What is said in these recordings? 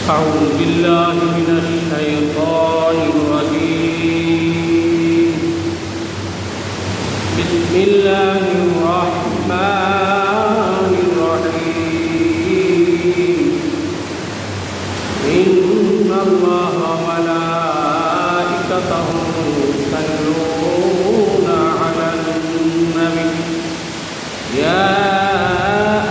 أعوذ بالله من الشيطان الرجيم بسم الله الرحمن الرحيم إن الله وملائكته يصلون على النبي يا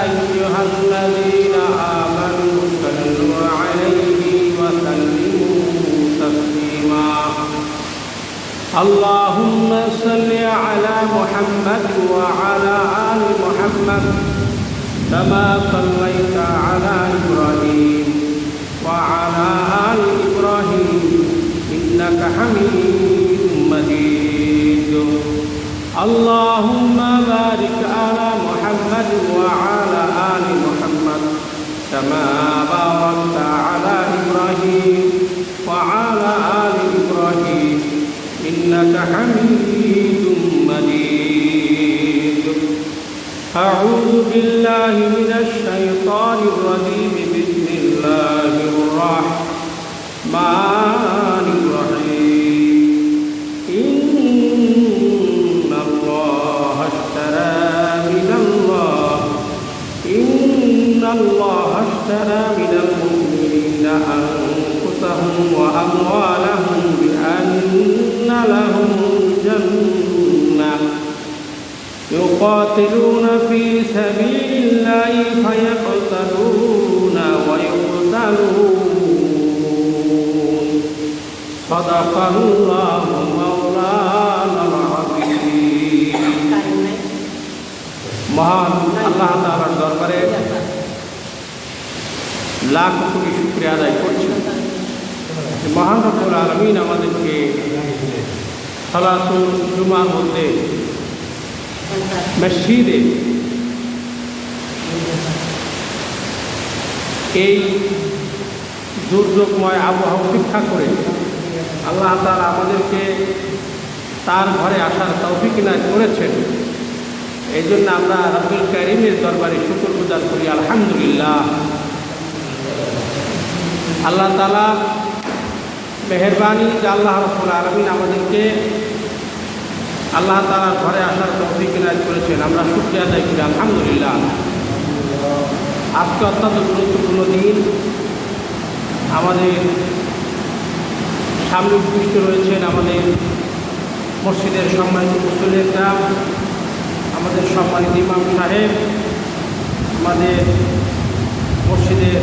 أيها الذين آمنوا صلوا عليه وسلموا تسليما اللهم صل على محمد وعلى آل محمد كما صليت على إبراهيم وعلى آل إبراهيم إنك حميد مجيد اللهم بارك على محمد وعلى آل محمد كما باركت على إبراهيم وعلى آل إبراهيم إنك حميد مجيد أعوذ بالله من الشيطان الرجيم بسم الله الرحمن الرحيم إن الله اشترى من المؤمنين أنفسهم وأموالهم بأن لهم الجنة يقاتلون في سبيل الله فيقتلون ويقتلون صدق الله مولانا العظيم মহান আল্লাহ তাআলার দরবারে লাখ কোটি শুকরিয়া আদায় করছি। মহান রব্বুল আলামিন আমাদেরকে সালাতুল জুমার মধ্যে মসজিদে এই দুর্যোগময় আবহাওয়া উপেক্ষা করে আল্লাহ তাআলা আমাদেরকে তার ঘরে আসার তৌফিক ইনায়েত করেছেন। এই জন্য আমরা রব্বুল কারীমের দরবারে শুকর গুজার করি আলহামদুলিল্লাহ। আল্লাহ তাআলা মেহেরবানি যে আল্লাহ রাব্বুল আলামিন আমাদেরকে আল্লাহ তাআলার ঘরে আসার তৌফিক ইনায়েত করেছেন, আমরা শুকরিয়া আদায় করি আলহামদুলিল্লাহ। আজকে অত্যন্ত গুরুত্বপূর্ণ দিন। আমাদের সামনে উপস্থিত রয়েছেন আমাদের মসজিদের সম্মানিত মুসল্লি কেরাম, আমাদের সম্মানিত ইমাম সাহেব, আমাদের মসজিদের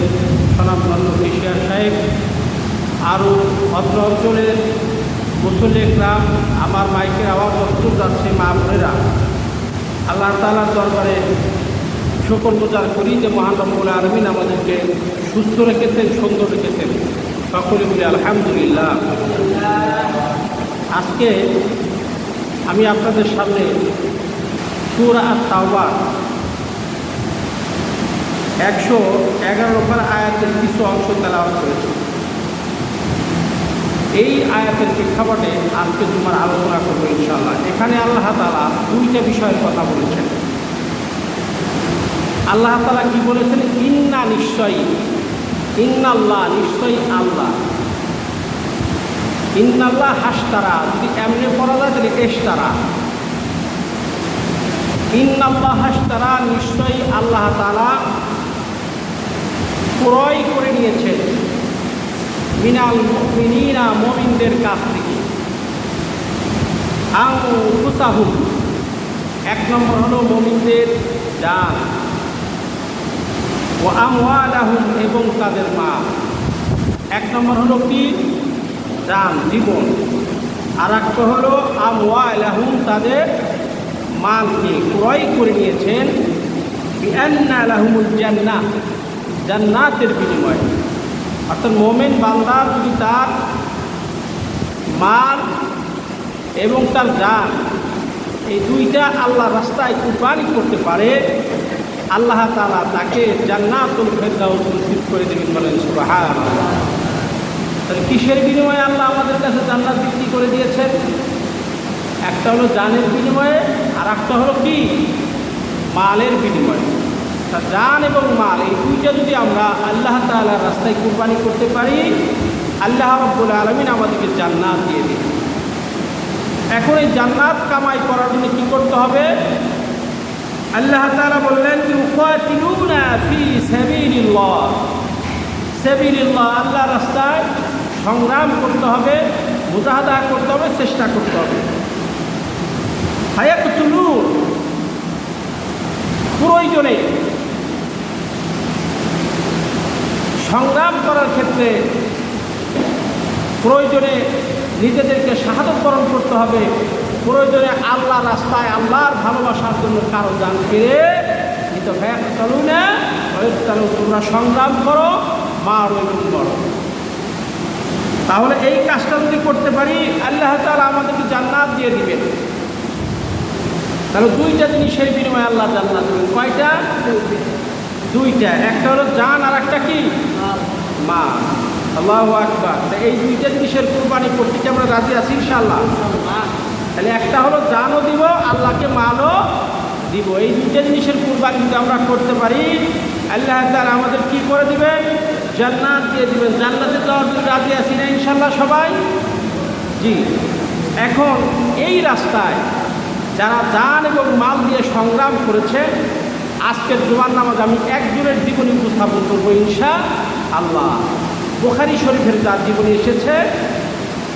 স্বনামধন্য কেশিয়ার সাহেব, আরও অত্র অঞ্চলের মুসল্লি কেরাম। আমার মাইকের আওয়াজ অস্তুর যাচ্ছে মা বোনেরা, আল্লাহ তাআলার দরবারে শুকর গুজার করি যে মহান রব্বুল আলামিন আমাদেরকে সুস্থ রেখেছেন, সুন্দর রেখেছেন। সকলে বলি আলহামদুলিল্লাহ। আজকে আমি আপনাদের সামনে সূরা আত-তাওবা 111 নম্বর আয়াতের কিছু অংশ তেলাওয়াত করেছি। এই আয়াতের প্রেক্ষাপটে আজকে তোমার আলোচনা করবো ইনশাআল্লাহ। এখানে আল্লাহ তাআলা দুইটা বিষয়ের কথা বলেছেন। আল্লাহ তাআলা কি বলেছেন? ইন্না নিশ্চয়ই, ইন্নাল্লাহ নিশ্চয়ই আল্লাহ, ইন্নাল্লাহ হাসতারা, যদি এমনি পড়া যায় তাহলে এশতারা। ইন্নাল্লাহ হাসতারা, নিশ্চয়ই আল্লাহ তাআলা ক্রয় করে নিয়েছেন মিনাল মুমিনিনা, মুমিনদের কাছ থেকে, আনফুসাহুম, এক নম্বর হলো মুমিনদের জান, ও আমওয়ালাহুম, এবং তাদের মাল। এক নম্বর হলো কি? জান, জীবন। আর একটা হলো আমওয়ালাহুম, তাদের মালকে ক্রয় করে নিয়েছেন বিআন্না লাহুমুল জান্নাহ, জান্নাতের বিনিময়ে। অর্থাৎ মোমেন বান্দা যদি তার মাল এবং তার জান এই দুইটা আল্লাহর রাস্তায় কুরবানি করতে পারে, আল্লাহ তাআলা তাকে জান্নাতুল ফেরদাউস নসিব করে দেবেন। বলেন সুবহানাল্লাহ। তাহলে কিসের বিনিময়ে আল্লাহ আমাদের কাছে জান্নাত বিক্রি করে দিয়েছেন? একটা হলো জানের বিনিময়ে, আর একটা হলো কি? মালের বিনিময়ে। আচ্ছা, জান এবং মাল এই দুইটা যদি আমরা আল্লাহ তাআলার রাস্তায় কুরবানি করতে পারি, আল্লাহ রাব্বুল আলামিন আমাদেরকে জান্নাত দিয়ে দিবেন। এখন এই জান্নাত কামাই করার জন্য কী করতে হবে? আল্লাহ তাআলা বললেন ইউকাতিলুনা ফি সাবিলিল্লাহ, সাবিলিল্লাহ আল্লাহর রাস্তায় সংগ্রাম করতে হবে, মুজাহাদা করতে হবে, চেষ্টা করতে হবে। ফায়াকতুলুন প্রয়োজনে সংগ্রাম করার ক্ষেত্রে প্রয়োজনে নিজেদেরকে শাহাদত বরণ করতে হবে, প্রয়োজনে আল্লাহ রাস্তায় আল্লাহর ভালোবাসার জন্য কারো জান ফিরে কিন্তু চলু না চলো, তোমরা সংগ্রাম করো, মার এবং বড়। তাহলে এই কাজটা যদি করতে পারি আল্লাহ তাআলা আমাদেরকে জান্নাত দিয়ে দিবেন। তাহলে দুইটা জিনিসের বিনিময়ে আল্লাহ জান্নাত দেবেন। কয়টা? দুইটা। একটা হলো জান আর একটা কি? মা। আল্লাহু আকবার। এই দুইটা জিনিসের কুরবানি করতে কি আমরা রাজি আছি ইনশাআল্লাহ? তাহলে একটা হলো জানও দিব, আল্লাহকে মালও দিব। এই দুইটা জিনিসের কুরবানি যদি আমরা করতে পারি আল্লাহ তাআলা আমাদের কি করে দিবেন? জান্নাত দিয়ে দিবেন। জান্নাতে যাওয়ার জন্য রাজি আছি না ইনশাআল্লাহ সবাই? জি। এখন এই রাস্তায় যারা জান এবং মাল দিয়ে সংগ্রাম করেছে, আজকের জুমার নামাজ আমি একজনের জীবনী উপস্থাপন করবো ইনশাআল্লাহ। বুখারী শরীফের যার জীবনী এসেছে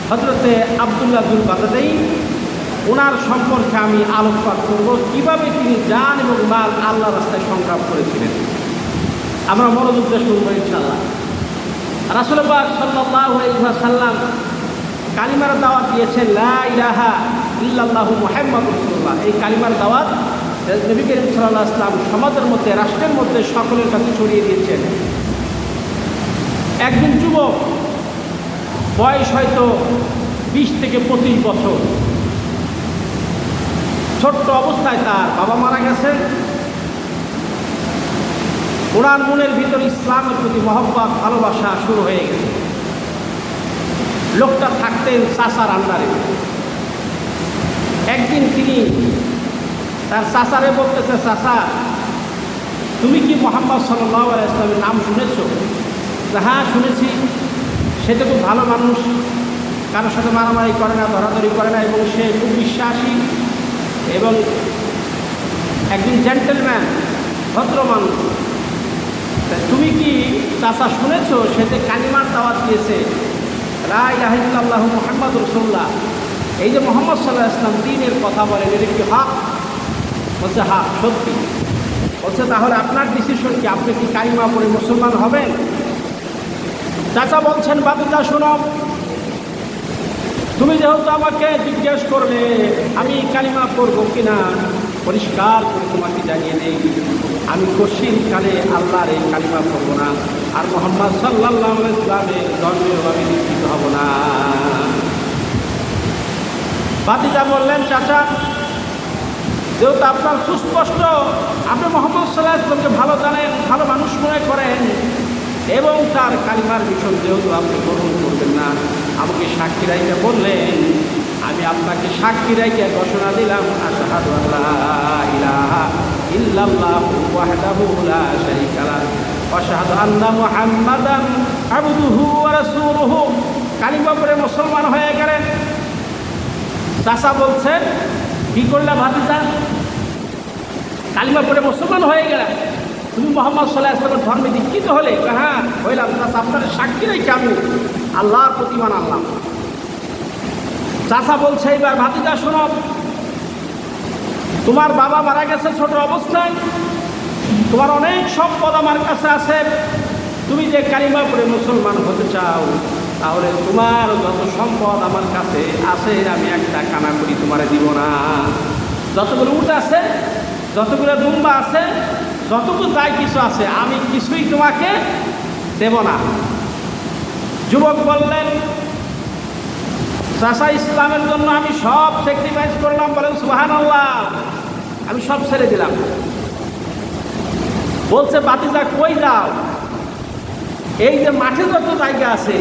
হযরতে আব্দুল্লাহ যুল বাগদাদী, ওনার সম্পর্কে আমি আলোকপাত করব, কীভাবে তিনি জান এবং মাল আল্লাহ রাস্তায় সংগ্রাম করেছিলেন। আমরা মনোযোগ দিয়ে শুনবো ইনশাআল্লাহ। রাসূল পাক সাল্লাল্লাহু আলাইহি ওয়াসাল্লাম কালিমার দাওয়াত দিয়েছেন, লা ইলাহা ইল্লাল্লাহু মুহাম্মাদুর রাসূলুল্লাহ। এই কালিমার দাওয়াত নবী করিম সাল্লাল্লাহু আলাইহি ওয়াসাল্লাম সমাজের মধ্যে, রাষ্ট্রের মধ্যে সকলের কাছে ছড়িয়ে দিয়েছেন। একজন যুবক, বয়স হয়তো 20 থেকে 25 বছর, ছোট্ট অবস্থায় তার বাবা মারা গেছেন। ওনার মনের ভিতর ইসলামের প্রতি মহব্বত, ভালোবাসা শুরু হয়ে গেছে। লোকটা থাকতেন চাচার আন্ডারে। একদিন তিনি তার চাচারে বলতেছে, চাচা তুমি কি মুহাম্মদ সাল্লাল্লাহু আলাইহি ওয়াসাল্লামের নাম শুনেছো? হ্যাঁ শুনেছি। সেটা খুব ভালো মানুষ, কারোর সাথে মারামারি করে না, ধরাধরি করে না, এবং সে খুব বিশ্বাসী এবং একজন জেন্টেলম্যান, ভদ্র মানুষ। তুমি কি চাচা শুনেছো সে যে কালিমার দাওয়াত দিয়েছে, লা ইলাহা ইল্লাল্লাহু মুহাম্মাদুর রাসূলুল্লাহ, এই যে মুহাম্মদ সাল্লাল্লাহু আলাইহি ওয়াসাল্লাম দ্বীনের কথা বলেন, এটা কি হক? বলছে হ্যাঁ সত্যি। বলছে তাহলে আপনার ডিসিশন কি, আপনি কি কালিমা পড়ে মুসলমান হবেন? চাচা বলছেন, বাদুটা শোনো, তুমি যেহেতু আমাকে জিজ্ঞেস করলে আমি কালিমা পড়বো কিনা, পরিষ্কার করে তোমাকে জানিয়ে নেই, আমি কশিনকালে আল্লাহর এই কালিমা পড়বো না, আর মুহাম্মদ সাল্লাল্লাহু আলাইহি ওয়াসাল্লামের ধর্মেও আমি দীক্ষিত হব না। বাতিজা বললেন, চাচা যেহেতু আপনার সুস্পষ্ট, আপনি মুহাম্মদ সাল্লাল্লাহু আলাইহি ওয়াসাল্লামকে ভালো জানেন, ভালো মানুষ মনে করেন, এবং তার কালিমার বিষয় যেহেতু আপনি গ্রহণ করবেন না, আমাকে সাক্ষী রাইকে বললেন, আমি আপনাকে সাক্ষী রাইকে ঘোষণা দিলাম, আশহাদু আল্লা ইলাহা ইল্লাল্লাহু ওয়াহদাহু লা শারীকা লাহু ওয়া আশহাদু আন্না মুহাম্মাদান আবদুহু ওয়া রাসূলুহু। কালিমা পড়ে মুসলমান হয়ে গেলেন। চাচা বলছেন, কি করলা ভাতিজা? কালিমা পড়ে মুসলমান হয়ে গেলেন, তুমি মুহাম্মদ সাল্লাল্লাহু আলাইহি ওয়াসাল্লামের ধর্মে দীক্ষিত হলে? হ্যাঁ হইলাম। চাচা আপনার সাক্ষী রেখে আমি আল্লাহর প্রতিমান আনলাম। চাচা বলছে, এবার ভাতিজা শোনো, তোমার বাবা মারা গেছে ছোট অবস্থায়, তোমার অনেক সম্পদ আমার কাছে আছে, তুমি যে কালিমা পড়ে মুসলমান হতে চাও, তাহলে তোমার যত সম্পদ আমার কাছে আছে আমি একটা কানা করি তোমারে দিব না। যতগুলো উট আছে, যতগুলো দুম্বা আছে, যতটুকু যাই কিছু আছে, আমি কিছুই তোমাকে দেব না। যুবক বললেন, চাচা ইসলামের জন্য আমি সব স্যাক্রিফাইস করলাম। বলেন সুবহানাল্লাহ। আমি সব ছেড়ে দিলাম। বলছে, বাতিজা কই যাও? এই যে মাঠে যত জায়গা আছে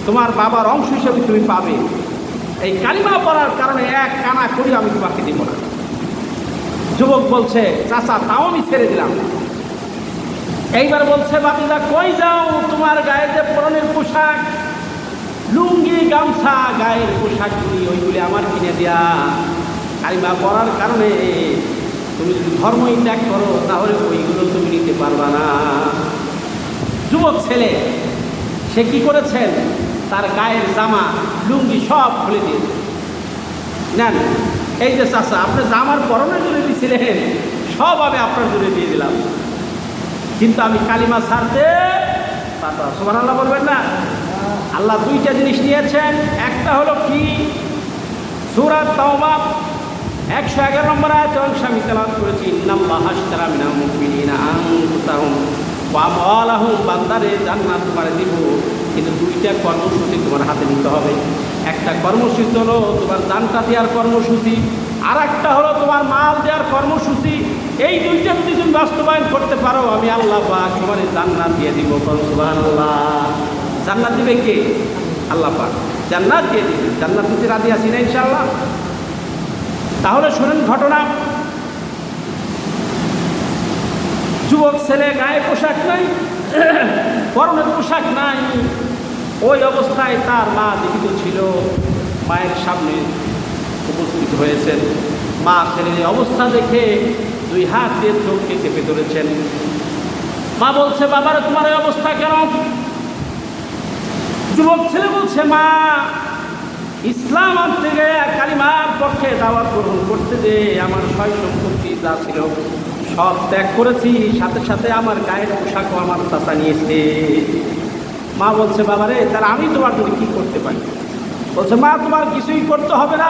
তোমার বাবার অংশ হিসেবে তুমি পাবে, এই কালিমা পড়ার কারণে এক কানা করি আমি তোমাকে দিব না। যুবক বলছে, চাচা তাও আমি ছেড়ে দিলাম, এইবার বলছে, বাতিজা কই যাও? তোমার গায়ে যে পরনের পোশাক, লুঙ্গি গামছা, গায়ের পোশাকগুলি, ওইগুলি আমার কিনে দেয়া। কালিমা পড়ার কারণে তুমি যদি ধর্মই ত্যাগ করো, তাহলে ওইগুলো তুমি নিতে পারবা না। যুবক ছেলে সে কি করেছেন? তার গায়ের জামা, লুঙ্গি সব খুলে দিয়েছে। নেন, এই যে চাচা, আপনি জামার পরনে জুড়ে দিয়েছিলেন, সব আমি আপনার জুড়ে দিয়ে দিলাম, কিন্তু আমি কালিমা ছাড়তে পারবো না। সুবহানাল্লাহ বলবেন না? আল্লাহ দুইটা জিনিস নিয়েছেন। একটা হলো কি? সূরা তাওবা 111 নম্বর আয়াতে অংশ আমি তেলাওয়াত করেছি, ইন্নাল্লাহা আশতারা মিনাল মুমিনিনা আনফুসাহুম ওয়া আমওয়ালাহুম। বান্দারে জান্নাত তোমারে দিব, কিন্তু দুইটা কর্মসূচি তোমার হাতে নিতে হবে। একটা কর্মসূচি হলো তোমার জানটা দেওয়ার কর্মসূচি, আর একটা হলো তোমার মাল দেওয়ার কর্মসূচি। এই দুইটা যদি তুমি বাস্তবায়ন করতে পারো, আমি আল্লাহ পাক তোমার জান্নাত দিয়ে দিব। সুবহানাল্লাহ। জান্নাত দিবে কে? আল্লাহ পাক জান্নাত দিয়ে দিবে। জান্নাত দিতে রাজি আছি না ইনশাআল্লাহ? তাহলে শোনেন ঘটনা। যুবক ছেলে, গায়ে পোশাক নাই, পরনের পোশাক নাই, ওই অবস্থায় তার মা জীবিত ছিল। মায়ের সামনে উপস্থিত হয়েছেন। মা ছেলের অবস্থা দেখে দুই হাত দিয়ে চোখকে চেপে ধরেছেন। মা বলছে, বাবার তোমার এই অবস্থা কেন? যুবক ছেলে বলছে, মা, ইসলাম আনতে গিয়ে কালিমার পক্ষে দাওয়াত গ্রহণ করতে যে আমার সয় সম্পত্তি যা ছিল সব ত্যাগ করেছি, সাথে সাথে আমার গায়ের পোশাকও আমার চাচা নিয়েছে। মা বলছে, বাবারে, তার আমি তোমার জন্য কি করতে পারি? বলছে, মা, তোমার কিছুই করতে হবে না,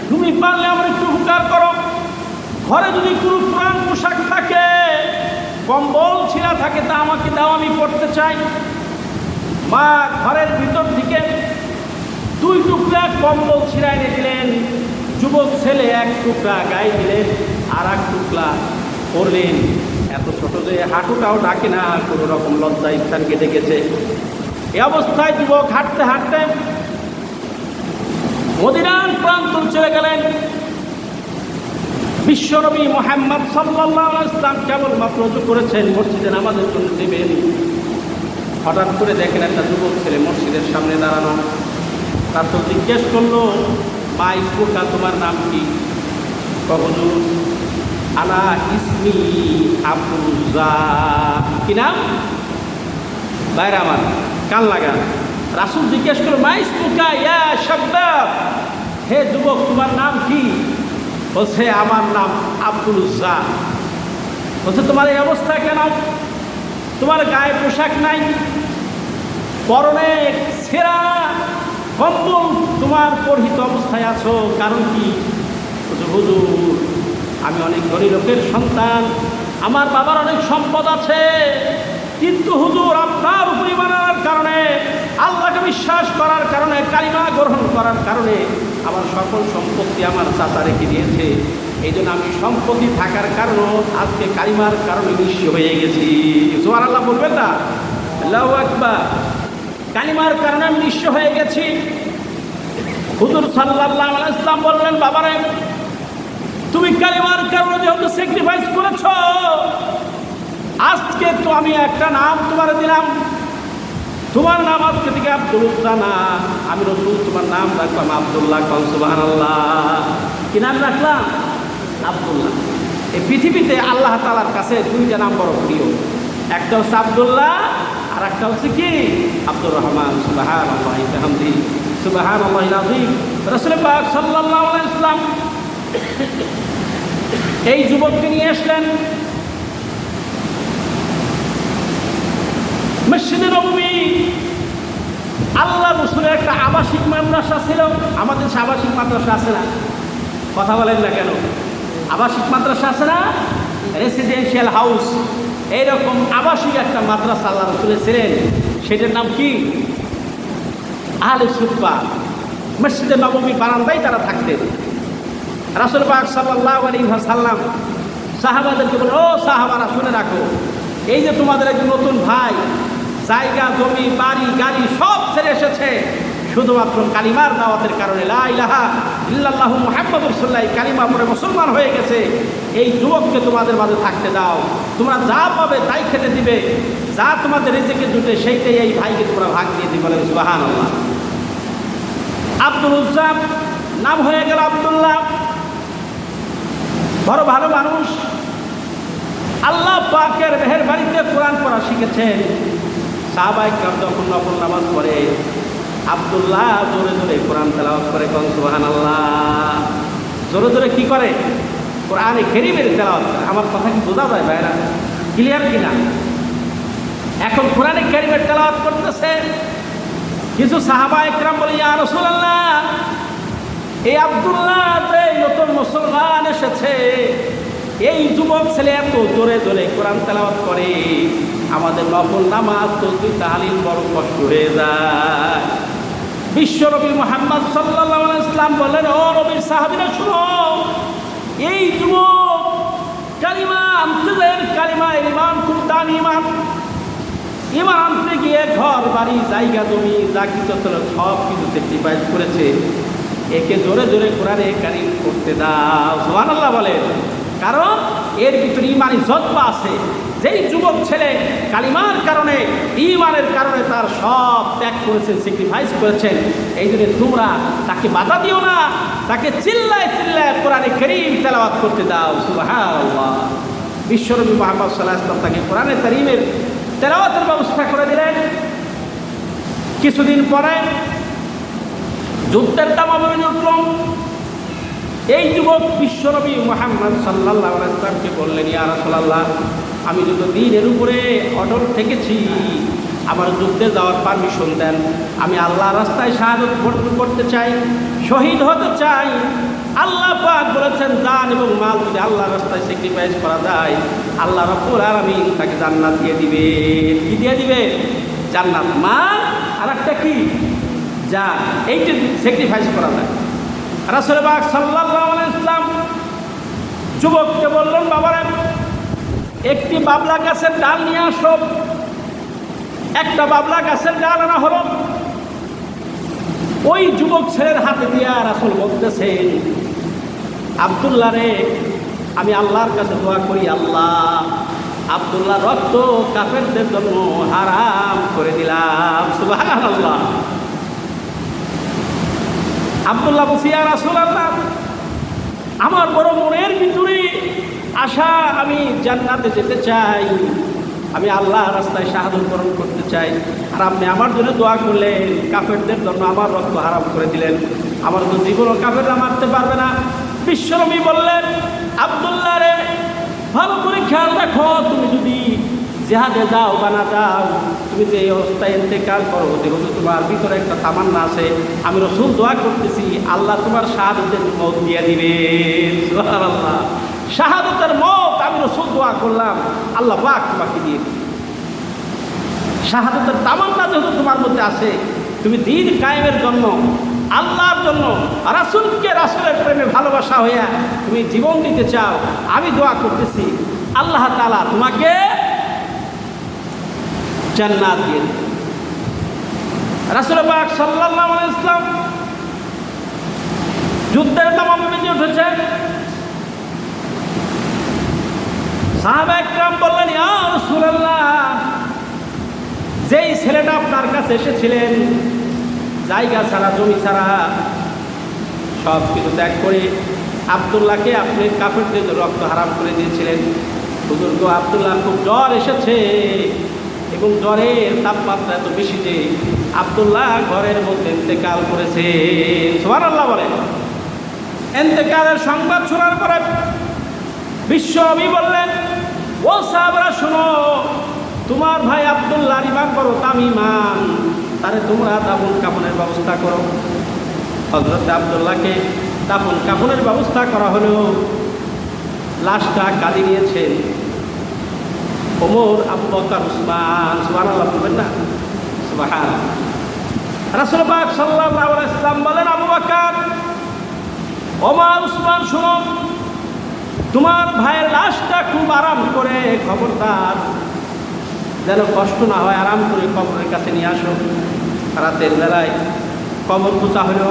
তুমি পারলে আমার একটু উপকার করো। ঘরে যদি কোনো পুরান পোশাক থাকে, কম্বল ছিঁড়া থাকে, তা আমাকে দাও, আমি পড়তে চাই। মা ঘরের ভিতর থেকে 2 টুকরা কম্বল ছিঁড়া এনে দিলেন। যুবক ছেলে 1 টুকরা গায়ে দিলেন, আর 1 টুকরা পরলেন। এত ছোট যে হাঁটুটাও ডাকে না, কোনো রকম লজ্জা স্থান কেটে গেছে। এই অবস্থায় যুবক হাঁটতে হাঁটতে মদিনার প্রান্তর চলে গেলেন। বিশ্বনবী মুহাম্মদ সাল্লাল্লাহু আলাইহি ওয়াসাল্লাম কেবলমাত্র ওযু করেছেন, মসজিদে নামাজের জন্য যাবেন। হঠাৎ করে দেখেন একটা যুবক ছেলে মসজিদের সামনে দাঁড়ানো। রাসূল জিজ্ঞেস করলো, মা ইসমুকা, তোমার নাম কি? হুজুর, আনা ইসমি আব্দুল্লাহ। কি নাম? বাইরে আমার কান লাগা। রাসূল জিজ্ঞেস করলো, মা ইসমুকা ইয়া শাবাব, হে যুবক, তোমার নাম কি? বলছে, আমার নাম আব্দুল্লাহ। বলছে, তোমার এই অবস্থা কেন? তোমার গায়ে পোশাক নাই, পরনে ছেঁড়া কম্বল, তোমার পরিহিত অবস্থায় আছো, কারণ কি? হুজুর, আমি অনেক ধনী লোকের সন্তান, আমার বাবার অনেক সম্পদ আছে, কিন্তু হুজুর আপনার উপর ঈমান আনার কারণে, আল্লাহকে বিশ্বাস করার কারণে, কালিমা গ্রহণ করার কারণে আমার সকল সম্পত্তি আমার চাচা রেখে দিয়েছে। এই জন্য আমি সম্পত্তি থাকার কারণে আজকে কালিমার কারণে নিঃস্ব হয়ে গেছি। সুবহানাল্লাহ বলবেন না? আল্লাহু আকবার। কালিমার কারণে আমি নিঃস্ব হয়ে গেছি। হুজুর সাল্লাল্লাহু আলাইহি ওয়াসাল্লাম বললেন, বাবারে, তুমি কালিমার কারণে যেহেতু স্যাক্রিফাইস করেছ, আজকে তো আমি একটা নাম তোমার দিলাম, তোমার নাম আজকে থেকে আব্দুল্লাহ না, আমি রাসূল তোমার নাম রাখলাম আব্দুল্লাহ। সুবহানাল্লাহ। কি নাম রাখলাম? আব্দুল্লাহ। এই পৃথিবীতে আল্লাহ তাআলার কাছে 2টা নাম বড় প্রিয়, একটা হচ্ছে আব্দুল্লাহ, আর একটা হচ্ছে কি? আব্দুর রহমান। সুবহানাল্লাহি ওয়া বিহামদিহি, সুবহানাল্লাহিল আযীম। রাসূল পাক সাল্লাল্লাহু আলাইহি ওয়াসাল্লাম এই যুবককে নিয়ে আসলেন মসজিদে নববী। আল্লাহ রাসূলের একটা আবাসিক মাদ্রাসা ছিল। আমাদের আবাসিক মাদ্রাসা আছে না? কথা বলেন না কেন? আবাসিক মাদ্রাসা আছে না? রেসিডেন্সিয়াল হাউস, এইরকম আবাসিক একটা মাদ্রাসা আল্লাহ রাসূলের ছিলেন। সেটার নাম কি? আহলে সুফফা। মসজিদে নববীর বারান্দায় তারা থাকতেন। রাসূল পাক সাল্লাল্লাহু আলাইহি ওয়াসাল্লাম সাহাবাদেরকে বললেন, ও সাহাবারা, শুনে রাখো, এই যে তোমাদের একজন নতুন ভাই জায়গা, জমি, বাড়ি, গাড়ি সব ছেড়ে এসেছে শুধুমাত্র কালিমার দাওয়াতের কারণে। লা ইলাহা ইল্লাল্লাহু মুহাম্মাদুর রাসূলুল্লাহ, কালিমা পড়ে মুসলমান হয়ে গেছে। এই যুবককে তোমাদের মাঝে থাকতে দাও, তোমরা যা পাবে তাই খেতে দিবে, যা তোমাদের রিজিকে জুটে সেইটাই এই ভাইকে তোমরা ভাগ দিয়ে দিবে। বলেন সুবহানাল্লাহ। আব্দুল উজ্জা নাম হয়ে গেল আব্দুল্লাহ, বড় ভালো মানুষ, আল্লাহ পাকের মেহেরবানিতে কোরআন পড়া শিখেছেন। সাহাবায়ে কেরাম যখন নফল নামাজ পড়ে আব্দুল্লাহ জোরে জোরে কোরআন তেলাওয়াত করে। কোন সুবহানাল্লাহ। জোরে জোরে কি করে? কোরআনে কারীমের তেলাওয়াত করে। আমার কথা কি বোঝা যায় ভাইরা? ক্লিয়ার কিনা? এখন কোরআনে কারীমের তেলাওয়াত করতেছে। কিছু সাহাবায়ে কেরাম বলে, ইয়া রাসূলুল্লাহ, এই আব্দুল্লাহ যে নতুন মুসলমান এসেছে, এই যুবক ছেলে এত জোরে জোরে কোরআন তেলাওয়াত করে, আমাদের নফল নামাজ তাসবিহ তাহলিল বড় কষ্ট হয়ে যায়। বিশ্বনবী মুহাম্মদ সাল্লাল্লাহু আলাইহি ওয়াসাল্লাম বললেন, ও নবীর সাহাবীরা শুনো, এই যুবক কালিমা আনতে যায়, কালিমা ঈমান খুব দামি ঈমান। ঈমান আনতে গিয়ে ঘর বাড়ি জায়গা জমি যা কিছু ছিল সব কিছু স্যাক্রিফাইস করেছে। একে জোরে জোরে কোরআনে কারীম করতে দাও। সুবহানাল্লাহ বলেন। কারণ এর ভিতরে ঈমানি জজ্বা আছে। যেই যুবক ছেলে কালিমার কারণে ঈমানের কারণে তার সব ত্যাগ করেছেন, স্যাক্রিফাইস করেছেন, এই জন্য তোমরা তাকে বাধা দিও না, তাকে চিল্লায় চিল্লায় কোরআনে কারীম তেলাওয়াত করতে দাও। সুবহানাল্লাহ। বিশ্বনবী মুহাম্মদ সাল্লাল্লাহু আলাইহি ওয়াসাল্লাম তাকে কোরআনে কারীমের তেলাওয়াতের ব্যবস্থা করে দিলেন। কিছুদিন পরে যুদ্ধের দামাদামি উঠল। এই যুবক বিশ্বনবী মুহাম্মদ সাল্লাল্লাহু আলাইহি ওয়াসাল্লামকে বললেন, ইয়া রাসূলুল্লাহ, আমি যত দ্বীনের উপরে অটল থেকেছি, আমার যুদ্ধে যাওয়ার পারমিশন দেন। আমি আল্লাহর রাস্তায় শাহাদাত বরণ করতে চাই, শহীদ হতে চাই। আল্লাহ পাক বলেছেন, জান এবং মাল যদি আল্লাহর রাস্তায় স্যাক্রিফাইস করা যায়, আল্লাহ রাব্বুল আলামিন তাকে জান্নাত দিয়ে দিবে। কি দিয়ে দিবে? জান্নাত। মাল আর একটা কি? জান। এইটা স্যাক্রিফাইস করা যায়। রাসূল পাক সাল্লাল্লাহু আলাইহি ওয়াসাল্লাম যুবককে বললেন, বাবারে, একটি বাবলা গাছের ডাল নিয়ে আসো। একটা বাবলা গাছের ডাল আনা হলো। ওই যুবক ছেলের হাতে দিয়া রাসূল বলতেছেন, আব্দুল্লাহ রে, আমি আল্লাহর কাছে দোয়া করি, আল্লাহ আব্দুল্লাহ রক্ত কাফেরদের জন্য হারাম করে দিলাম। সুবহানাল্লাহ। আব্দুল্লাহ বলছি, ইয়া রাসূলুল্লাহ, আমার বড় মনের ভিতরে আশা, আমি জান্নাতে যেতে চাই, আমি আল্লাহর রাস্তায় শাহাদাত বরণ করতে চাই, আর আপনি আমার জন্য দোয়া করলেন, কাফেরদের জন্য আমার রক্ত হারাম করে দিলেন, আমার তো জীবনও কাফেররা মারতে পারবে না। বিশ্বনবী বললেন, আব্দুল্লাহ রে, ভালো করে খেয়াল রাখো, তুমি যদি জিহাদে যাও বা না যাও, তুমি যে এই অবস্থায় ইন্তেকাল করো, যেহেতু তোমার ভিতরে একটা তামান্না আছে, আমি রাসূল দোয়া করতেছি, আল্লাহ তোমার শাহাদাতের মওত দিয়ে দিবে। সুবহানাল্লাহ। শাহাদাতের মওত আমি রাসূল দোয়া করলাম, আল্লাহ পাক তোমাকে দিয়ে দিবে। শাহাদাতের তামান্না যেহেতু তোমার মধ্যে আছে, তুমি দ্বীন কায়েমের জন্য, আল্লাহর জন্য, রাসূলকে, রাসূলের প্রেমে ভালোবাসা হইয়া তুমি জীবন দিতে চাও, আমি দোয়া করতেছি, আল্লাহ তাআলা তোমাকে জান্নাত দিয়ে দিবে। রাসূল পাক সাল্লাল্লাহু আলাইহি ওয়াসাল্লাম যুদ্ধের দামামে বেজে উঠেছে। সাহাবায়ে কেরাম বললেন, ইয়া রাসূলুল্লাহ, যেই ছেলেটা আপনার কাছে এসেছিলেন, জায়গা ছাড়া, জমি ছাড়া সব কিছু ত্যাগ করে আব্দুল্লাহকে আপনি কাফেরদের রক্ত হারাম করে দিয়েছিলেন। হুজুর গো, আব্দুল্লাহ খুব জ্বর এসেছে এবং জ্বরের তাপমাত্রা এত বেশি যে আব্দুল্লাহ ঘরের মধ্যে ইন্তেকাল করেছে। সুবহানাল্লাহ বলে। ইন্তেকালের সংবাদ শোনার পরে বিশ্বনবী বললেন, ও সাহাবারা শোনো, তোমার ভাই আব্দুল্লাহর ঈমান বড় দামি ঈমান, তারে তোমরা দাফন কাফনের ব্যবস্থা করো। হযরত আব্দুল্লাহকে দাফন কাফনের ব্যবস্থা করা হলো। লাশটা কাঁধে নিয়েছেন ওমর, আবু বকর, উসমান। সুবহানাল্লাহ বলবেন না? সুবহানাল্লাহ। রাসূল পাক সাল্লাল্লাহু আলাইহি ওয়াসাল্লাম বলেন, আবু বকর, ওমর, উসমান, শুনো, তোমার ভাইয়ের লাশটা খুব আরাম করে, খবরদার যেন কষ্ট না হয়, আরাম করে কবরের কাছে নিয়ে আসো। রাতের বেলায় কবর খোঁচা হলো।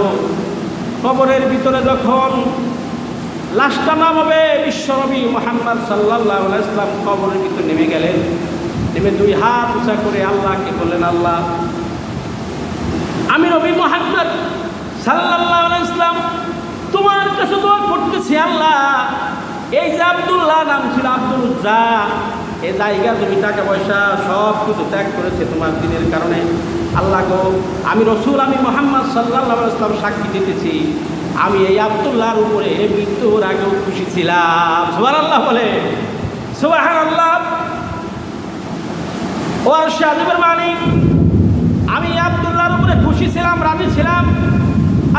কবরের ভিতরে যখন লাশটা নামাবে বিশ্বনবী মুহাম্মদ সাল্লাল্লাহু আলাইহি ওয়াসাল্লাম কবরের ভিতরে নেমে গেলেন। নেমে দুই হাত উঁচা করে আল্লাহকে বললেন, আল্লাহ, আমি নবী মুহাম্মদ সাল্লাল্লাহু আলাইহি ওয়াসাল্লাম তোমার কাছে দোয়া করতেছি, আল্লাহ, এই যে আব্দুল্লাহ নাম ছিল আব্দুল উজ্জা, এই জায়গা তুমি টাকা পয়সা সব কিছু ত্যাগ করেছে তোমার দিনের কারণে। আল্লাহ গো, আমি রসুল, আমি মুহাম্মদ সাল্লাল্লাহু আলাইহি ওয়াসাল্লাম সাক্ষী দিতেছি, আমি এই আব্দুল্লাহর উপরে মৃত্যুর আগেও খুশি ছিলাম। সুবহানাল্লাহ বলে, সুবহানাল্লাহ। ও আরশে আজিমের মালিক, আমি আব্দুল্লাহর উপরে খুশি ছিলাম, রাজি ছিলাম।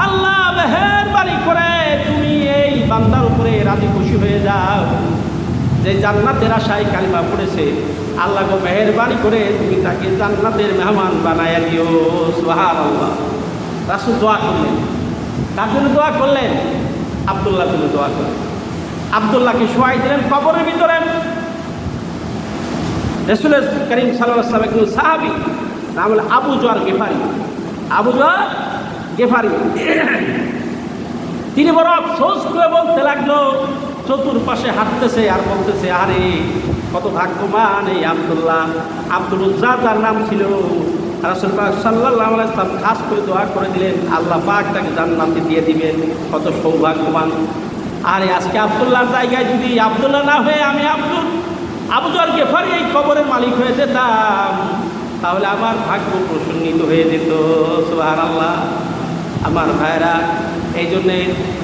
আল্লাহ মেহেরবানি করে তুমি এই বান্দার উপরে রাজি খুশি হয়ে যাও, যে জান্নাতের আশায় কালিমা পড়েছে। আল্লাহ গো, মেহেরবানি করে তুমি তাকে জান্নাতের মেহমান বানায়া দিও। সুবহানাল্লাহ। রাসূল দোয়া করলেন, কার জন্য দোয়া করলেন? আব্দুল্লাহ জন্য দোয়া করলেন। আব্দুল্লাহকে শোয়াই দিলেন কবরের ভিতরে। রাসূল করিম সাল্লাল্লাহু আলাইহি ওয়াসাল্লাম একজন সাহাবী, নাম হলো আবু যর গেফারি। আবু যর গেফারি তিনি বড় আফসোস করে বলতে লাগলো, চতুর্পাশে হাঁটতেছে আর বলতেছে, আরে কত ভাগ্যবান এই আব্দুল্লাহ। আব্দুল উজ্জা তার নাম ছিল। রাসূল পাক সাল্লাল্লাহু আলাইহি ওয়াসাল্লাম খাস করে দোয়া করে দিলেন, আল্লাহ পাক তাকে জান্নাতে দিয়ে দিবেন। কত সৌভাগ্যবান। আরে আজকে আব্দুল্লাহর জায়গায় যদি আব্দুল্লাহ না হয়ে আমি আবু যর গেফারি এই কবরের মালিক হয়ে যেতাম, তাহলে আমার ভাগ্য প্রসন্নিত হয়ে যেত। সুবহানাল্লাহ। আমার ভাইরা, এই জন্যে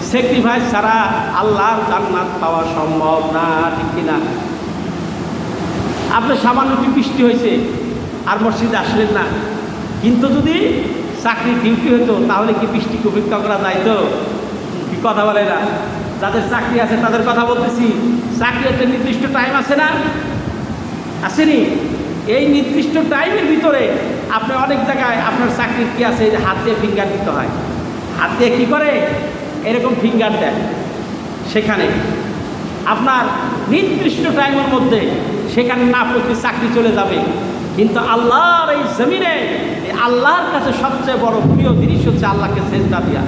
স্যাক্রিফাইস ছাড়া আল্লাহর জান্নাত পাওয়া সম্ভব না, ঠিক কিনা? আপনার সামান্য কি বৃষ্টি হয়েছে আর মসজিদে আসলেন না, কিন্তু যদি চাকরির ডিউটি হতো তাহলে কি বৃষ্টিকে উপেক্ষা করা যাইতো? কি কথা বলে না? যাদের চাকরি আছে তাদের কথা বলতেছি। চাকরি একটা নির্দিষ্ট টাইম আছে না, আসেনি? এই নির্দিষ্ট টাইমের ভিতরে আপনি অনেক জায়গায় আপনার চাকরির কি আছে, যে হাত দিয়ে ফিঙ্গার দিতে হয়। হাত দিয়ে কী করে এরকম ফিঙ্গার দেয়, সেখানে আপনার নির্দিষ্ট টাইমের মধ্যে সেখানে না পড়তে চাকরি চলে যাবে। কিন্তু আল্লাহর এই জমিনে আল্লাহর কাছে সবচেয়ে বড় প্রিয় জিনিস হচ্ছে আল্লাহকে সেজদা দেয়া।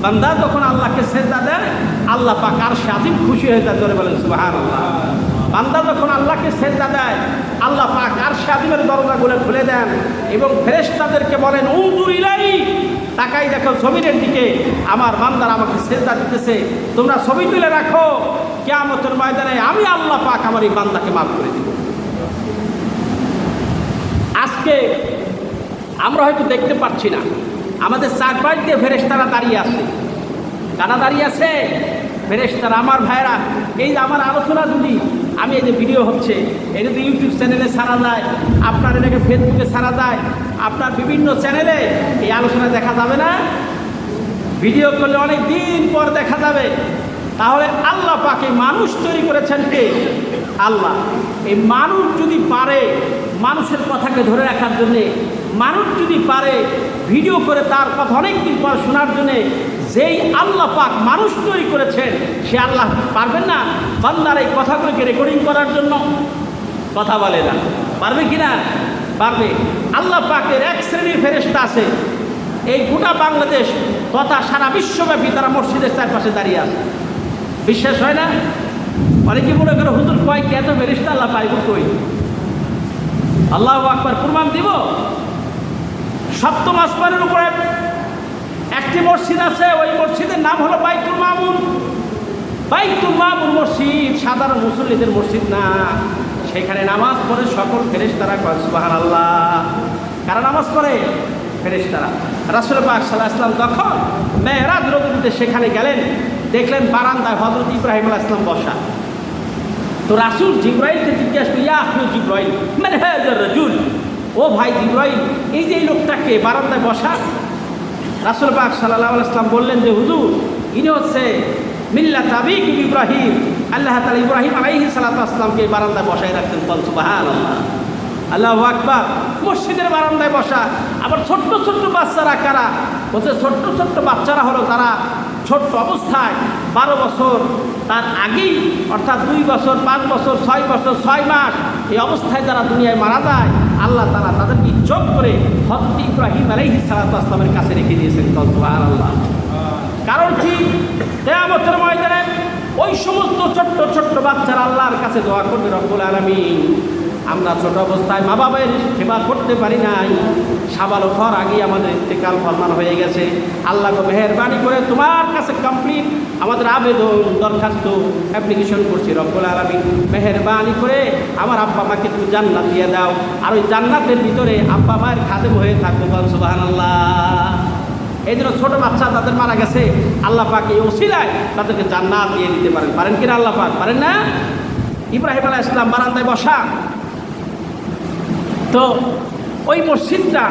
বান্দা যখন আল্লাহকে সেজদা দেয়, আল্লাহ পাক আরশে আজিম খুশি হয়ে যায়। জোরে বলেন সুবহানাল্লাহ। বান্দা যখন আল্লাহকে সেজদা দেয়, আল্লাহ পাক আরশে আজিমের দরজাগুলো খুলে দেন এবং ফেরেশতাদেরকে বলেন, উনজুর ইলাইহি, তাকাই দেখো জমিনের দিকে, আমার বান্দারা আমাকে সেজদা দিতেছে, তোমরা ছবি তুলে রাখো, কিয়ামতের ময়দানে আমি আল্লাহ পাক আমার এই বান্দাকে মাফ করে দিব। আজকে আমরা হয়তো দেখতে পাচ্ছি না, আমাদের চারপাশ দিয়ে ফেরেশতারা দাঁড়িয়ে আছে। কারা দাঁড়িয়ে আছে? ফেরেশতারা। আমার ভাইরা, এই যে আমার আলোচনা যদি আমি এই যে ভিডিও হচ্ছে, এটা যদি ইউটিউব চ্যানেলে ছাড়া যায়, আপনার এটাকে ফেসবুকে ছাড়া যায়, আপনার বিভিন্ন চ্যানেলে এই আলোচনা দেখা যাবে না? ভিডিও করলে অনেক দিন পর দেখা যাবে। তাহলে আল্লাহ পাক এই মানুষ তৈরি করেছেন কে? আল্লাহ। এই মানুষ যদি পারে মানুষের কথাকে ধরে রাখার জন্যে, মানুষ যদি পারে ভিডিও করে তার কথা অনেকদিন পর শোনার জন্যে, যেই আল্লাহ পাক মানুষ তৈরি করেছেন, সে আল্লাহ পারবেন না বান্দার এই কথাগুলোকে রেকর্ডিং করার জন্য? কথা বলে না, পারবে কি না? পারবে। আল্লাহ পাকের এক শ্রেণীর ফেরেশতা আছে, এই গোটা বাংলাদেশ তথা সারা বিশ্বব্যাপী তারা মসজিদের চারপাশে দাঁড়িয়ে আছে। বিশ্বাস হয় না? অনেকে মনে করে, হুজুর কয় কি এত ফেরেশতা আল্লাহ পাইব কই? আল্লাহু আকবার। প্রমাণ দিব। সপ্তম আসমানের উপরে একটি মসজিদ আছে, ওই মসজিদের নাম হলো বাইতুল মামুর। বাইতুল মামুর মসজিদ সাধারণ মুসল্লিদের মসজিদ না, সেখানে নামাজ পড়ে সকল ফেরেশতারা কয় সুবহানাল্লাহ। কারা নামাজ পড়ে? ফেরেশতারা। রাসূল পাক সাল্লাল্লাহু আলাইহি ওয়াসাল্লাম যখন মেরাজ রজনীতে সেখানে গেলেন, দেখলেন বারান্দায় হযরত ইব্রাহিম আলাইহিস সালাম বসা। তো রাসূল জিবরাইলকে জিজ্ঞাসা করলেন, ইয়া আখি জিবরাইল, মান হাযার রাজুল? ও ভাই জিবরাইল, এই যে এই লোকটাকে বারান্দায় বসা? রাসূল পাক সাল্লাল্লাহু আলাইহি ওয়াসাল্লাম বললেন যে, হুজুর, ইনি হচ্ছে মিল্লাত আবিকুম ইব্রাহিম। আল্লাহ তাআলা ইব্রাহিম আলাইহিস সালাতু ওয়াস সালামকে বারান্দায় বসায় রাখতেন। সুবহানাল্লাহ, আল্লাহু আকবার। মসজিদের বারান্দায় বসা। আবার ছোট্ট ছোট্ট বাচ্চারা কারা? বলছে ছোট্ট ছোট্ট বাচ্চারা হলো তারা ছোট্ট অবস্থায় 12 বছর তার আগেই, অর্থাৎ 2 বছর, 5 বছর, 6 বছর, 6 মাস এই অবস্থায় যারা দুনিয়ায় মারা যায়, আল্লাহ তাআলা তাদেরকে ইজ্জত করে হযরত ইব্রাহিম আলাইহিস সালাতু ওয়াস সালামের কাছে রেখে দিয়েছেন। সুবহানাল্লাহ। কারণ কি? কিয়ামতের ময়দানে ওই সমস্ত ছোট্ট ছোট্ট বাচ্চারা আল্লাহর কাছে দোয়া করবে রব্বুল আলামিন আমরা ছোট অবস্থায় মা বাবার সেবা করতে পারি নাই, সাবালক হওয়ার আগেই আমাদের ইন্তেকাল ফরমান হয়ে গেছে। আল্লাহ মেহেরবানি করে তোমার কাছে কমপ্লিট আমাদের আবেদন দরখাস্ত অ্যাপ্লিকেশন করছি রব্বুল আলামিন, মেহেরবানি করে আমার আব্বা মাকে তুমি জান্নাত দিয়ে দাও, আর ওই জান্নাতের ভিতরে আব্বা মায়ের খাদেম হয়ে থাকবো। সুবহানাল্লাহ। এই জন্য ছোটো বাচ্চা তাদের মারা গেছে, আল্লাহ পাক এই ওসিলায় তাদেরকে জান্নাত দিয়ে দিতে পারেন। পারেন কিনা আল্লাহ পাক? পারেন না? ইব্রাহিম আলাইহিস সালাম বারান্দায় বসা, তো ওই মসজিদটা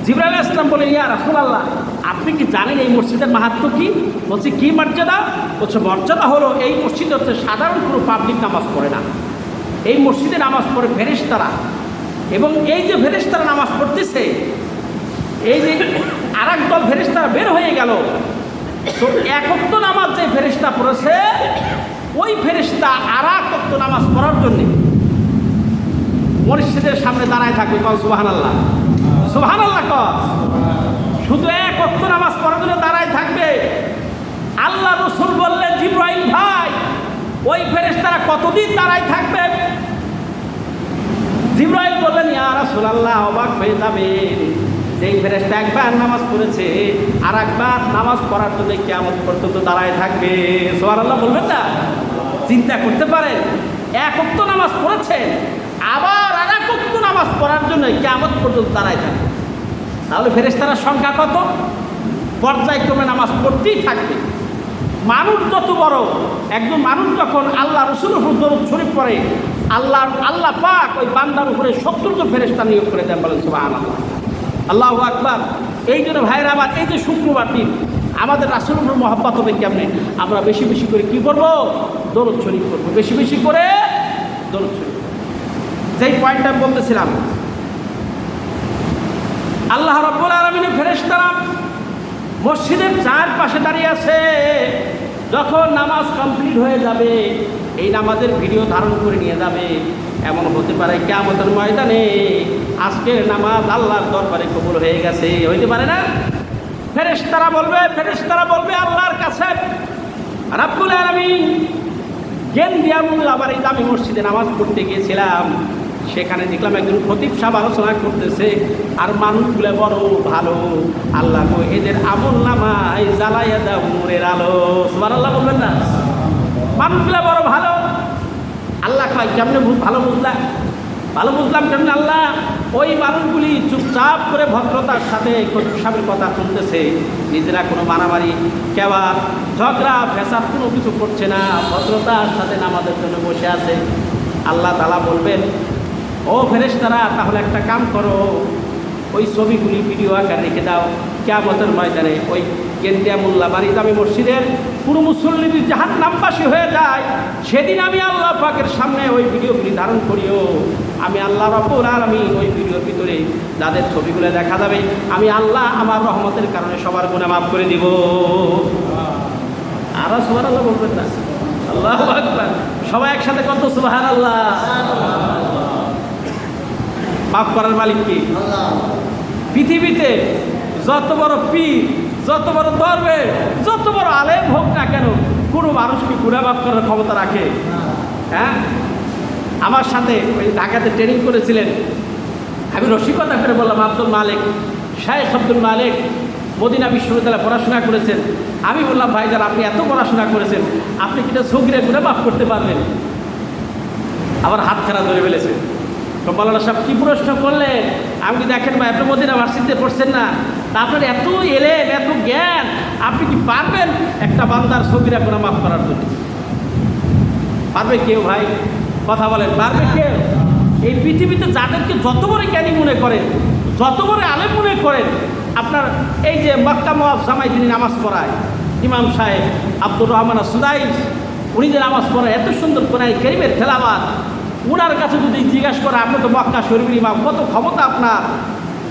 জিবরাইল আলাইহিস সালাম বলে, ইয়া রাসূলুল্লাহ আপনি কি জানেন এই মসজিদের মাহাত্ম্য কি? বলছে কি মর্যাদা? বলছে মর্যাদা হলো এই মসজিদ হচ্ছে সাধারণ কোনো পাবলিক নামাজ পড়ে না, এই মসজিদে নামাজ পড়ে ফেরেশতারা, এবং এই যে ফেরেশতারা নামাজ পড়তেছে, এই যে আর এক দল ফেরেশতারা বের হয়ে গেল, তো এক ওয়াক্ত নামাজ যে ফেরেশতা পড়েছে ওই ফেরেশতা আর এক ওয়াক্ত নামাজ পড়ার জন্যে মসজিদের সামনে দাঁড়ায় থাকবে। কল সুবহানাল্লাহ, সুবহানাল্লাহ কল। শুধু এক ওয়াক্ত নামাজ পড়ার জন্য দাঁড়ায় থাকবে। আল্লাহ রাসূল বললেন, জিবরাইল ভাই ওই ফেরেশতারা কতদিন দাঁড়ায় থাকবে? জিবরাইল বললেন, ইয়া রাসূলুল্লাহ অবাক হয়ে যাবেন, যেই ফেরেশতা একবার নামাজ পড়েছে আর একবার নামাজ পড়ার জন্য কিয়ামত পর্যন্ত দাঁড়ায় থাকবে। সুবহানাল্লাহ বলবেন না? চিন্তা করতে পারেন, এক ওয়াক্ত নামাজ পড়েছেন আবার আর এক ওয়াক্ত নামাজ পড়ার জন্য কিয়ামত পর্যন্ত দাঁড়ায় থাকবে। তাহলে ফেরেশতার সংখ্যা কত? পর্যায়ক্রমে নামাজ পড়তেই থাকবে। মানুষ যত বড়, একজন মানুষ যখন আল্লাহ রাসূলের উপর দরুদ শরীফ পড়ে, আল্লাহ পাক ওই বান্দার উপরে ৭০ জন ফেরেশতা নিয়োগ করে দেন। বলেন সুবহানাল্লাহ, আল্লাহু আকবার। এই জন্য ভাইরা আমার, এই যে শুক্রবার দিন আমাদের রাসূলের উপর মহব্বত হবে কেমনে? আমরা বেশি বেশি করে কি করবো? দরুদ শরীফ করবো, বেশি বেশি করে দরুদ শরীফ। যেই পয়েন্টটা বলতেছিলাম, আল্লাহ রাব্বুল আলামিনের ফেরেশতারা মসজিদের চারপাশে দাঁড়িয়ে আছে। যখন নামাজ কমপ্লিট হয়ে যাবে এই নামাজের ভিডিও ধারণ করে নিয়ে যাবে। এমন হতে পারে কিয়ামতের ময়দানে আজকের নামাজ আল্লাহর দরবারে কবুল হয়ে গেছে, হইতে পারে না? ফেরেশতারা বলবে আল্লাহর কাছে, রাব্বুল আলামিন গেন্দিয়ামুল্লাহ বাড়িতে আমি মসজিদে নামাজ পড়তে গিয়েছিলাম, সেখানে দেখলাম একজন খতিব সাহেব আলোচনা করতেছে, আর মানুষগুলো বড় ভালো, আল্লাহ এদের আমল নামায় জ্বালাইয়া দাও নূরের আলো। সুবহানাল্লাহ বলবেন না? মানুষগুলো বড় ভালো। আল্লাহ কয় কেমনে ভালো বুঝলাম? ভালো বুঝলাম কেমন? আল্লাহ ওই মানুষগুলি চুপচাপ করে ভদ্রতার সাথে খতিব সাহেবের কথা শুনতেছে, নিজেরা কোনো মারামারি কেবা ঝগড়া ফেসাদ কোনো কিছু করছে না, ভদ্রতার সাথে নামাজের জন্য বসে আছে। আল্লাহ তাআলা বলবেন, ও ফেরেশতারা তাহলে একটা কাম করো, ওই ছবিগুলি ভিডিও আকারে রেখে দাও, কিয়ামতের ময়দানে ওই গেন্দিয়ামুল্লাহ বাড়িতে আমি মসজিদের পুরো মুসল্লি জাহান্নামবাসী হয়ে যায়, সেদিন আমি আল্লাহ পাকের সামনে ওই ভিডিওগুলি ধারণ করিও। আমি আল্লাহ রাব্বুল আলামিন ওই ভিডিওর ভিতরে যাদের ছবিগুলো দেখা যাবে, আমি আল্লাহ আমার রহমতের কারণে সবার গুনাহ মাফ করে দিব। আর সুবহানাল্লাহ বলবেন না? আল্লাহু আকবার। সবাই একসাথে কত সুবহানাল্লাহ। মাফ করার মালিক কি? পৃথিবীতে যত বড় পীর, যত বড় দরবেশ, যত বড় আলেম হোক না কেন, কোনো মানুষ কি গুনাহ মাফ করার ক্ষমতা রাখে? হ্যাঁ, আমার সাথে ওই ঢাকাতে ট্রেনিং করেছিলেন, আমি রসিকতা করে বললাম, আব্দুল মালিক, শাইখ আব্দুল মালিক মদিনা বিশ্ববিদ্যালয়ে পড়াশোনা করেছেন। আমি বললাম, ভাইজান আপনি এত পড়াশোনা করেছেন, আপনি কিনা সগীরা গুনাহ মাফ করতে পারবেন? আবার হাত খাড়া ধরে ফেলেছে। তো মাওলানা সাহেব কী প্রশ্ন করলেন? আমি কি দেখেন ভাই, আপনি মদিনা ভার্সিটিতে পড়ছেন না, তারপরে এত এলেন, এত জ্ঞান, আপনি কি পারবেন একটা বান্দার সগীরা গুনাহ মাফ করার জন্য? পারবে কেউ ভাই? কথা বলেন, পারবে কেউ? এই পৃথিবীতে যাদেরকে যত বড় জ্ঞানী মনে করেন, যত বড় আলেম মনে করেন, আপনার এই যে মক্কা মুআজ্জামায় যিনি নামাজ পড়ায় ইমাম সাহেব আব্দুর রহমান সুদাইস, উনি যে নামাজ পড়ায় এত সুন্দর কোরআন কারীমের তেলাওয়াত, ওনার কাছে যদি জিজ্ঞাসা করে আপনি তো মক্কা শরীফের ইমাম, কত ক্ষমতা আপনার,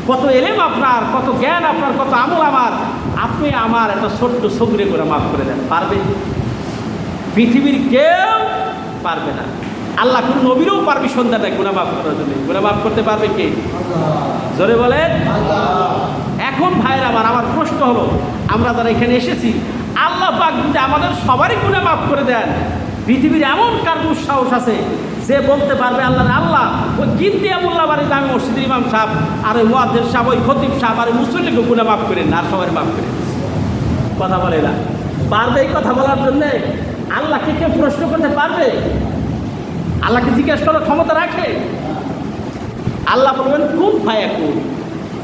কত এলেম আপনার, কত জ্ঞান আপনার, কত আমল আমার, আপনি আমার এত ছোট্ট সগীরা করে মাফ করে দেন, পারবে? পৃথিবীর কেউ পারবে না। আল্লাহ কোন নবীরও পারমিশন দেয় না গুনাহ মাফ করার জন্য। গুনাহ মাফ করতে পারবে কে? জোরে বলেন। এখন ভাইরা আমার প্রশ্ন হলো, আমরা যারা এখানে এসেছি, আল্লাহ পাক যদি আমাদের সবারই গুনাহ মাফ করে দেন, পৃথিবীর এমন কার দুঃসাহস আছে যে বলতে পারবে আল্লাহ আল্লাহ ওই গিন্দিয়া মোল্লা বাড়ি দামি মসজিদের ইমাম সাহেব আর ওই মুয়াজ্জিন সাহেব ওই খতিব সাহেব আর ওই মুসল্লিকে গুনাহ মাফ করেন না, আর সবাই মাফ করেন? কথা বলে না। পারবে এই কথা বলার জন্যে? আল্লাহকে কেউ প্রশ্ন করতে পারবে? আল্লাহকে জিজ্ঞেস করার ক্ষমতা রাখে? আল্লাহ বলবেন কোন ফায়াকুন।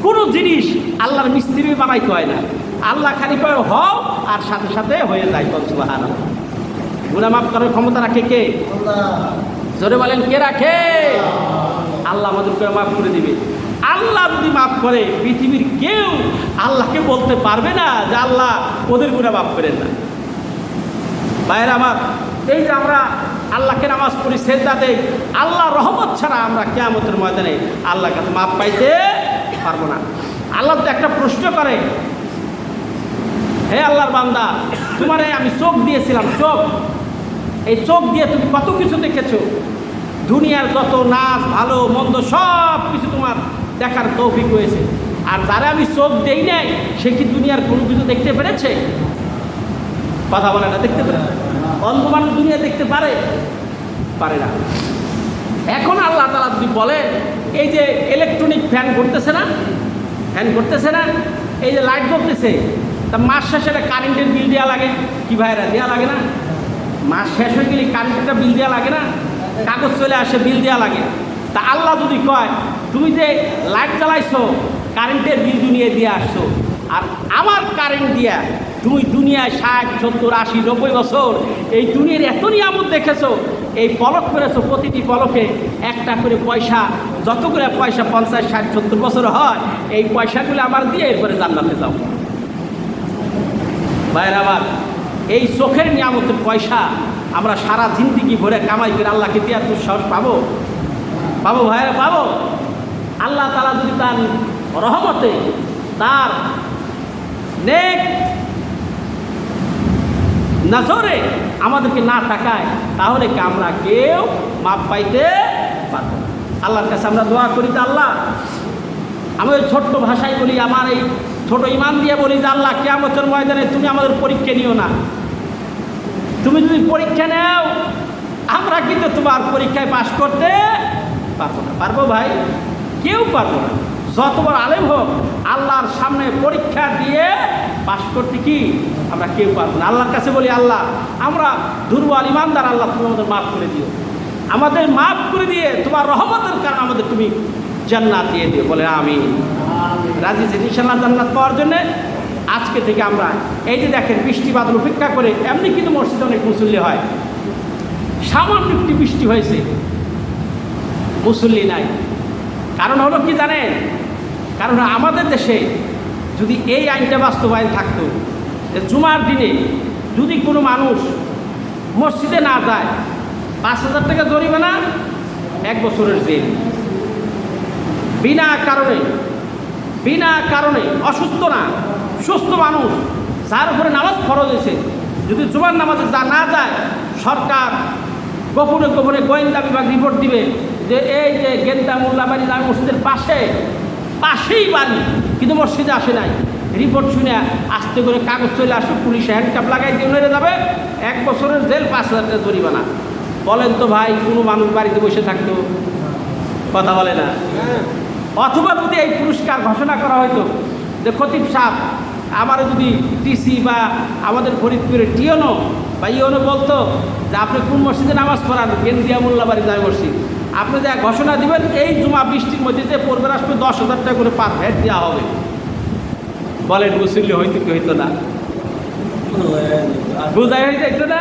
কোনো জিনিস আল্লাহর মিস্ত্রি বানাইতে হয় না, আল্লাহ খালি কয় হও আর সাথে সাথে হয়ে যায়। সুবহানাল্লাহ। গুনাহ মাফ করার ক্ষমতা রাখে কে? জোরে বলেন কে রাখে? আল্লাহ আমাদের গুনাহ মাফ করে দিবে। আল্লাহ যদি মাফ করে পৃথিবীর কেউ আল্লাহকে বলতে পারবে না যে আল্লাহ ওদের গুনাহ মাফ করেন না। ভাইয়েরা আমার, এই যে আমরা আল্লাহকে নামাজ পড়ি, সেজদা দেই, আল্লাহ রহমত ছাড়া আমরা কিয়ামতের ময়দানে আল্লাহর কাছে মাফ পাইতে পারবো না। আল্লাহ তো একটা প্রশ্ন করে, হে আল্লাহর বান্দা, তোমারে আমি চোখ দিয়েছিলাম, চোখ, এই চোখ দিয়ে তুমি কত কিছু দেখেছো, দুনিয়ার যত নাচ ভালো মন্দ সব কিছু তোমার দেখার তৌফিক হয়েছে। আর যারা আমি চোখ দেই নাই সে কি দুনিয়ার কোনো কিছু দেখতে পেরেছে? কথা বলে না, দেখতে পারে? অন্ধ মানুষ দুনিয়া দেখতে পারে? পারে না। এখন আল্লাহ তাআলা যদি বলে এই যে ইলেকট্রনিক ফ্যান ঘুরতেছে না, ফ্যান ঘুরতেছে না, এই যে লাইট জ্বলতেছে, তা মাস শেষে একটা কারেন্টের বিল দেওয়া লাগে কি ভাইরা? দেওয়া লাগে না? মাস শেষ হয়ে গেলে কারেন্টের বিল দেওয়া লাগে না? কাগজ চলে আসে, বিল দেওয়া লাগে। তা আল্লাহ যদি কয় তুমি যে লাইট জ্বালাইছো কারেন্টের বিল দুনিয়া দিয়ে আসছো, আর আমার কারেন্ট দিয়া তুমি দুনিয়ায় 60, 70, 80, 90 বছর এই দুনিয়ার এত নিয়ামত দেখেছো, এই পলক করেছো, প্রতিটি পলকে একটা করে পয়সা, যতগুলো পয়সা 50, 60, 70 বছর হয়, এই পয়সাগুলো আমার দিয়ে এরপরে জান্নাতে যাও। ভাইয়ের আমার, এই চোখের নিয়ামতের পয়সা আমরা সারা জিন্দিগি ভরে কামাই করে আল্লাহকে দিয়ে দুঃসাহস পাবো? পাবো ভাইয়েরা, পাবো? আল্লাহ তাআলা যদি তার রহমতে তার নেক নজরে আমাদেরকে না তাকায়, তাহলে কি আমরা কেউ মাপ পাইতে পারবো না? আল্লাহর কাছে আমরা দোয়া করি যে আল্লাহ, আমি ওই ছোট্ট ভাষায় বলি, আমার এই ছোট ইমান দিয়ে বলি যে আল্লাহ কিয়ামতের ময়দানে তুমি আমাদের পরীক্ষা নিও না। তুমি যদি পরীক্ষা নাও আমরা কিন্তু তোমার পরীক্ষায় পাশ করতে পারবো না। পারবো ভাই? কেউ পারবো না। যত বড় আলেম হোক, আল্লাহর সামনে পরীক্ষা দিয়ে পাশ করতে কি আমরা কেউ পারবো না। আল্লাহর কাছে বলি আল্লাহ আমরা দুর্বল ইমানদার, আল্লাহ তুমি আমাদের মাফ করে দিও, আমাদের মাফ করে দিয়ে তোমার রহমতের কারণে আমাদের তুমি জান্নাত দিয়ে দিও। বলে আমিন। রাজি আছেন ইনশাআল্লাহ জান্নাত পাওয়ার জন্যে? আজকে থেকে আমরা এই যে দেখেন বৃষ্টি বাদল উপেক্ষা করে, এমনি কিন্তু মসজিদে অনেক মুসল্লি হয়, সামান্য একটি বৃষ্টি হয়েছে মুসল্লি নাই। কারণ হলো কি জানেন? কারণ আমাদের দেশে যদি এই আইনটা বাস্তবায়ন থাকতো যে জুমার দিনে যদি কোনো মানুষ মসজিদে না যায় 5,000 টাকা জরিমানা, 1 বছরের জেল। বিনা কারণে অসুস্থ না, সুস্থ মানুষ যার উপরে নামাজ ফরজ হয়েছে যদি জুমার নামাজে না যায়, সরকার গোপনে গোপনে গোয়েন্দা বিভাগ রিপোর্ট দিবে যে এই যে গেন্দা মোল্লা বাড়ি দামি মসজিদের পাশেই বাড়ি, কিন্তু মসজিদে আসে নাই। রিপোর্ট শুনে আস্তে করে কাগজ চলে আসে, পুলিশে হ্যান্ডকাপ লাগাই দিয়ে মেরে যাবে, 1 বছরের জেল, 5,000 টাকা জরিমানা। বলেন তো ভাই, কোনো মানুষ বাড়িতে বসে থাকতো? কথা বলে না। অথবা যদি এই পুরস্কার ঘোষণা করা হয়তো যে খতিব সাহেব আমার যদি টিসি বা আমাদের ফরিদপুরের টিওনো বা ইওনো বলতো যে আপনি কোন মসজিদে নামাজ পড়ান, গেন্দিয়া মোল্লাবাড়ি জামে মসজিদ, আপনি যা ঘোষণা দিবেন এই জুমা বৃষ্টির মধ্যে যে পড়বে আসবে 10,000 টাকা করে পার হেড দেওয়া হবে। বলেন মুসল্লি হইতো কি হইতো না? বোঝাই হয়ে যাইতো না?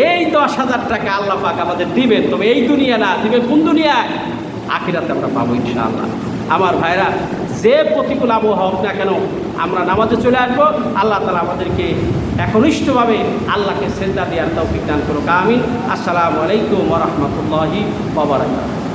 এই 10,000 টাকা আল্লাহ পাক আমাদের দিবেন, তবে এই দুনিয়া না, দিবেন কোন দুনিয়ায়? আখিরাতে আমরা পাবো ইনশাআল্লাহ। আমার ভাইরা, যে প্রতিকূল আবহাওয়া হোক না কেন আমরা নামাজে চলে আসবো। আল্লাহ তাআলা আমাদেরকে একনিষ্ঠভাবে আল্লাহকে সেজদা দেওয়ার তৌফিক দান করুক। আমিন। আসসালামু আলাইকুম ওয়া রাহমাতুল্লাহি ওয়া বারাকাতুহু।